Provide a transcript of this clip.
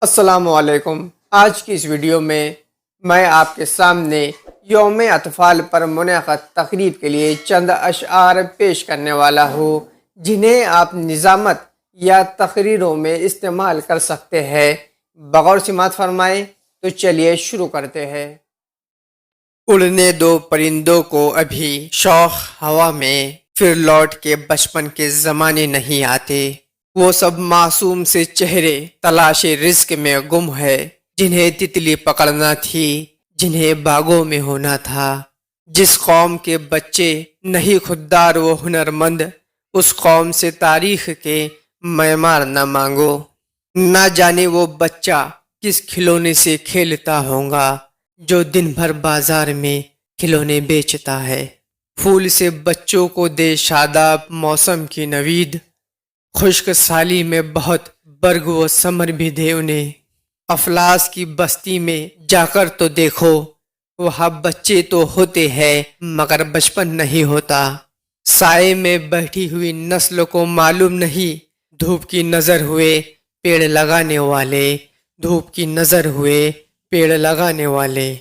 السلام علیکم۔ آج کی اس ویڈیو میں آپ کے سامنے یوم اطفال پر منعقد تقریب کے لیے چند اشعار پیش کرنے والا ہوں جنہیں آپ نظامت یا تقریروں میں استعمال کر سکتے ہیں۔ بغور سماعت فرمائیں تو چلیے شروع کرتے ہیں۔ اڑنے دو پرندوں کو ابھی شوق ہوا میں، پھر لوٹ کے بچپن کے زمانے نہیں آتے۔ وہ سب معصوم سے چہرے تلاش رزق میں گم ہے، جنہیں تتلی پکڑنا تھی، جنہیں باغوں میں ہونا تھا۔ جس قوم کے بچے نہیں خوددار و ہنرمند، اس قوم سے تاریخ کے معمار نہ مانگو۔ نہ جانے وہ بچہ کس کھلونے سے کھیلتا ہوگا جو دن بھر بازار میں کھلونے بیچتا ہے۔ پھول سے بچوں کو دے شاداب موسم کی نوید، خشک سالی میں بہت برگ و ثمر بھی دے انہیں۔ افلاس کی بستی میں جا کر تو دیکھو، وہاں بچے تو ہوتے ہیں مگر بچپن نہیں ہوتا۔ سائے میں بیٹھی ہوئی نسل کو معلوم نہیں، دھوپ کی نظر ہوئے پیڑ لگانے والے، دھوپ کی نظر ہوئے پیڑ لگانے والے۔